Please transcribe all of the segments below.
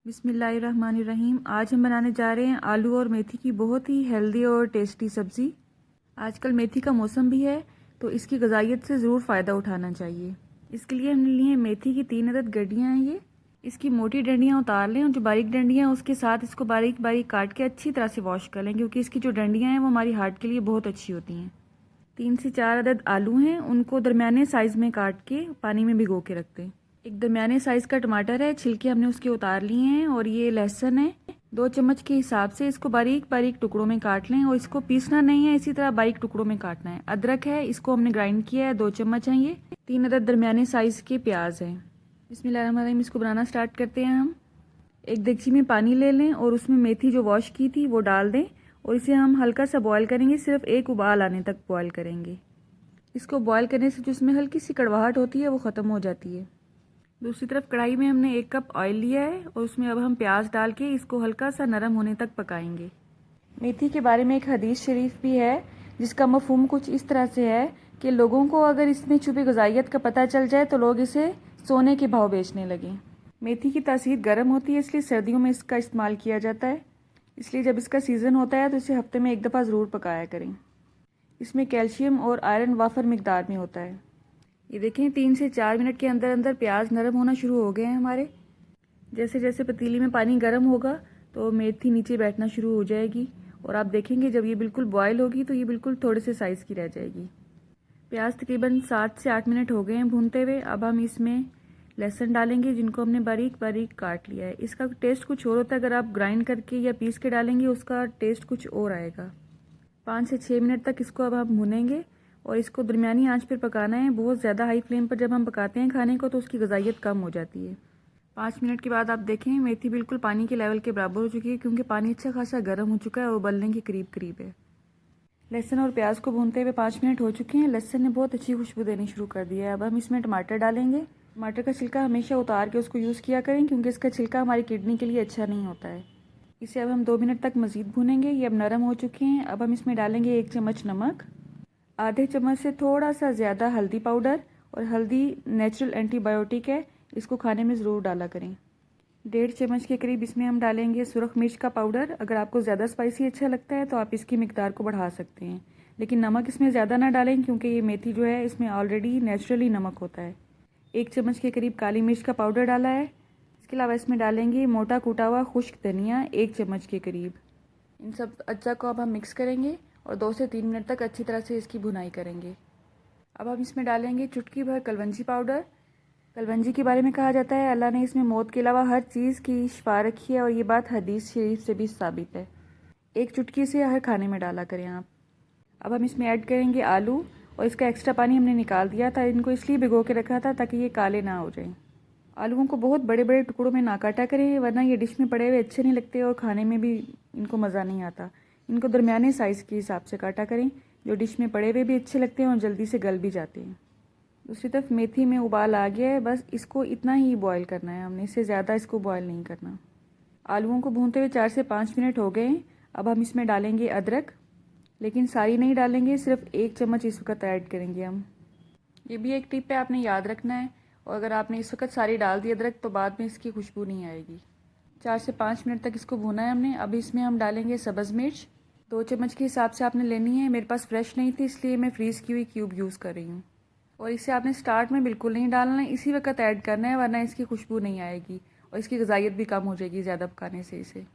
बिस्मिल्लाहिर्रहमानिर्रहीम। आज हम बनाने जा रहे हैं आलू और मेथी की बहुत ही हेल्दी और टेस्टी सब्ज़ी। आजकल मेथी का मौसम भी है तो इसकी ग़िज़ाइयत से ज़रूर फ़ायदा उठाना चाहिए। इसके लिए हमने ली है मेथी की 3 अदद गड्डियाँ हैं। ये इसकी मोटी डंडियाँ उतार लें और जो बारीक डंडियाँ हैं उसके साथ इसको बारीक बारीक काट के अच्छी तरह से वॉश कर लें, क्योंकि इसकी जो डंडियाँ हैं वो हमारी हार्ट के लिए बहुत अच्छी होती हैं। 3 से 4 अदद आलू हैं, उनको दरमियाने साइज़ में काट के पानी में भिगो के रख दें। एक दरमियाने साइज़ का टमाटर है, छिलके हमने उसके उतार लिए हैं। और ये लहसुन है, 2 चम्मच के हिसाब से इसको बारीक बारीक टुकड़ों में काट लें और इसको पीसना नहीं है, इसी तरह बारीक टुकड़ों में काटना है। अदरक है, इसको हमने ग्राइंड किया है, 2 चम्मच हैं ये। 3 अदद दरमियाने साइज़ के प्याज हैं। बिस्मिल्लाहिर्रहमानिर्रहीम। इसको बनाना स्टार्ट करते हैं हम। एक देगची में पानी ले लें और उसमें मेथी जो वॉश की थी वो डाल दें और इसे हम हल्का सा बॉयल करेंगे, सिर्फ एक उबाल आने तक बॉयल करेंगे। इसको बॉयल करने से जो इसमें हल्की सी कड़वाहट होती है वो ख़त्म हो जाती है। दूसरी तरफ कढ़ाई में हमने 1 कप ऑयल लिया है और उसमें अब हम प्याज डाल के इसको हल्का सा नरम होने तक पकाएंगे। मेथी के बारे में एक हदीस शरीफ भी है जिसका मफ़हूम कुछ इस तरह से है कि लोगों को अगर इसमें छुपी ग़िज़ाइयत का पता चल जाए तो लोग इसे सोने के भाव बेचने लगें। मेथी की तासीर गर्म होती है, इसलिए सर्दियों में इसका इस्तेमाल किया जाता है। इसलिए जब इसका सीज़न होता है तो इसे हफ्ते में 1 दफ़ा ज़रूर पकाया करें। इसमें कैल्शियम और आयरन वाफर मिकदार में होता है। ये देखें 3 से 4 मिनट के अंदर अंदर प्याज नरम होना शुरू हो गए हैं हमारे। जैसे जैसे पतीली में पानी गर्म होगा तो मेथी नीचे बैठना शुरू हो जाएगी और आप देखेंगे जब ये बिल्कुल बॉयल होगी तो ये बिल्कुल थोड़े से साइज़ की रह जाएगी। प्याज तकरीबन 7 से 8 मिनट हो गए हैं भूनते हुए। अब हम इसमें लहसुन डालेंगे जिनको हमने बारीक बारीक काट लिया है। इसका टेस्ट कुछ और होता है, अगर आप ग्राइंड करके या पीस के डालेंगे उसका टेस्ट कुछ और आएगा। 5 से 6 मिनट तक इसको अब हम भूनेंगे और इसको दरमियानी आंच पर पकाना है। बहुत ज़्यादा हाई फ्लेम पर जब हम पकाते हैं खाने को तो उसकी ग़िज़ाइयत कम हो जाती है। 5 मिनट के बाद आप देखें मेथी बिल्कुल पानी के लेवल के बराबर हो चुकी है, क्योंकि पानी अच्छा खासा गर्म हो चुका है और उबलने के करीब करीब है। लहसुन और प्याज को भूनते हुए 5 मिनट हो चुके हैं। लहसुन ने बहुत अच्छी खुशबू देनी शुरू कर दी है। अब हम इसमें टमाटर डालेंगे। टमाटर का छिलका हमेशा उतार के उसको यूज़ किया करें, क्योंकि इसका छिलका हमारी किडनी के लिए अच्छा नहीं होता है। इसे अब हम 2 मिनट तक मज़ीद भूनेंगे। ये अब नरम हो चुके हैं। अब हम इसमें डालेंगे 1 चम्मच नमक, आधे चम्मच से थोड़ा सा ज़्यादा हल्दी पाउडर। और हल्दी नेचुरल एंटीबायोटिक है, इसको खाने में ज़रूर डाला करें। 1.5 चम्मच के करीब इसमें हम डालेंगे सुरख मिर्च का पाउडर। अगर आपको ज़्यादा स्पाइसी अच्छा लगता है तो आप इसकी मिकदार को बढ़ा सकते हैं, लेकिन नमक इसमें ज़्यादा ना डालें, क्योंकि ये मेथी जो है इसमें ऑलरेडी नेचुरली नमक होता है। 1 चम्मच के करीब काली मिर्च का पाउडर डाला है। इसके अलावा इसमें डालेंगे मोटा कूटा हुआ खुश्क धनिया 1 चम्मच के करीब। इन सब अज्जा को अब हम मिक्स करेंगे और 2 से 3 मिनट तक अच्छी तरह से इसकी भुनाई करेंगे। अब हम इसमें डालेंगे चुटकी भर कलवंजी पाउडर। कलवंजी के बारे में कहा जाता है अल्लाह ने इसमें मौत के अलावा हर चीज़ की शिफा रखी है, और ये बात हदीस शरीफ से भी साबित है। 1 चुटकी से हर खाने में डाला करें आप। अब हम इसमें ऐड करेंगे आलू, और इसका एक्स्ट्रा पानी हमने निकाल दिया था। इनको इसलिए भिगो के रखा था ताकि ये काले ना हो जाएं। आलूओं को बहुत बड़े बड़े टुकड़ों में ना काटा करें, वरना ये डिश में पड़े हुए अच्छे नहीं लगते और खाने में भी इनको मज़ा नहीं आता। इनको दरमियाने साइज़ के हिसाब से काटा करें, जो डिश में पड़े हुए भी अच्छे लगते हैं और जल्दी से गल भी जाते हैं। दूसरी तरफ मेथी में उबाल आ गया है, बस इसको इतना ही बॉयल करना है हमने, इससे ज़्यादा इसको बॉयल नहीं करना। आलूओं को भूनते हुए 4 से 5 मिनट हो गए हैं। अब हम इसमें डालेंगे अदरक, लेकिन सारी नहीं डालेंगे, सिर्फ 1 चम्मच इस वक्त ऐड करेंगे हम। ये भी एक टिप है, आपने याद रखना है। और अगर आपने इस वक्त सारी डाल दी अदरक तो बाद में इसकी खुशबू नहीं आएगी। 4 से 5 मिनट तक इसको भूना है हमने। अब इसमें हम डालेंगे सब्ज़ मिर्च। 2 चम्मच के हिसाब से आपने लेनी है। मेरे पास फ्रेश नहीं थी इसलिए मैं फ्रीज़ की हुई क्यूब यूज़ कर रही हूँ। और इसे आपने स्टार्ट में बिल्कुल नहीं डालना है, इसी वक्त ऐड करना है, वरना इसकी खुशबू नहीं आएगी और इसकी ग़िज़ाइयत भी कम हो जाएगी ज़्यादा पकाने से इसे।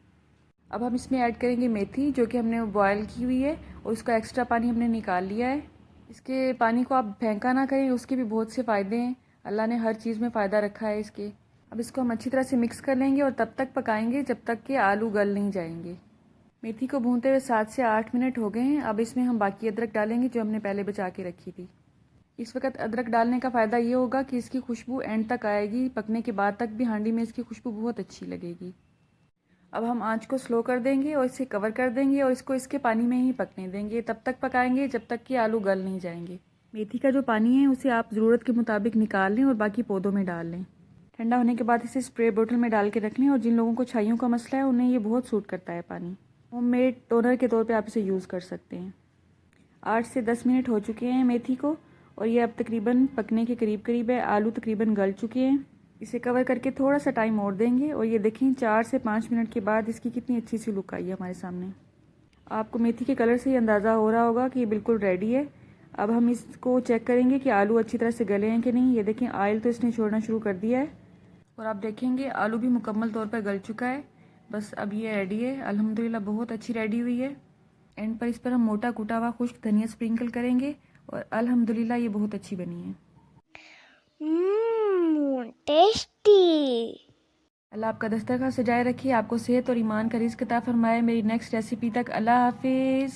अब हम इसमें ऐड करेंगे मेथी, जो कि हमने बॉयल की हुई है और उसका एक्स्ट्रा पानी हमने निकाल लिया है। इसके पानी को आप फेंका ना करें, उसके भी बहुत से फ़ायदे हैं। अल्लाह ने हर चीज़ में फ़ायदा रखा है इसके। अब इसको हम अच्छी तरह से मिक्स कर लेंगे और तब तक पकाएंगे जब तक कि आलू गल नहीं जाएंगे। मेथी को भूनते हुए 7 से 8 मिनट हो गए हैं। अब इसमें हम बाकी अदरक डालेंगे जो हमने पहले बचा के रखी थी। इस वक्त अदरक डालने का फ़ायदा ये होगा कि इसकी खुशबू एंड तक आएगी, पकने के बाद तक भी हांडी में इसकी खुशबू बहुत अच्छी लगेगी। अब हम आंच को स्लो कर देंगे और इसे कवर कर देंगे और इसको इसके पानी में ही पकने देंगे। तब तक पकाएंगे जब तक कि आलू गल नहीं जाएंगे। मेथी का जो पानी है उसे आप ज़रूरत के मुताबिक निकाल लें और बाकी पौधों में डाल लें। ठंडा होने के बाद इसे स्प्रे बोतल में डाल के रख लें, और जिन लोगों को छाइयों का मसला है उन्हें ये बहुत सूट करता है पानी। होममेड टोनर के तौर पे आप इसे यूज़ कर सकते हैं। 8 से 10 मिनट हो चुके हैं मेथी को, और ये अब तकरीबन पकने के करीब करीब है। आलू तकरीबन गल चुके हैं। इसे कवर करके थोड़ा सा टाइम और देंगे और ये देखें 4 से 5 मिनट के बाद इसकी कितनी अच्छी सी लुक आई है हमारे सामने। आपको मेथी के कलर से ही अंदाज़ा हो रहा होगा कि ये बिल्कुल रेडी है। अब हम इसको चेक करेंगे कि आलू अच्छी तरह से गले हैं कि नहीं। ये देखें ऑयल तो इसने छोड़ना शुरू कर दिया है और आप देखेंगे आलू भी मुकम्मल तौर पर गल चुका है। बस अब ये रेडी है, अल्हम्दुलिल्लाह बहुत अच्छी रेडी हुई है। एंड पर इस पर हम मोटा कुटा हुआ खुश्क धनिया स्प्रिंकल करेंगे और अल्हम्दुलिल्लाह ये बहुत अच्छी बनी है। टेस्टी। अल्लाह आपका दस्तरखान सजाए रखिए, आपको सेहत और ईमान का रिज़्क अता फरमाए। मेरी नेक्स्ट रेसिपी तक अल्लाह हाफिज़।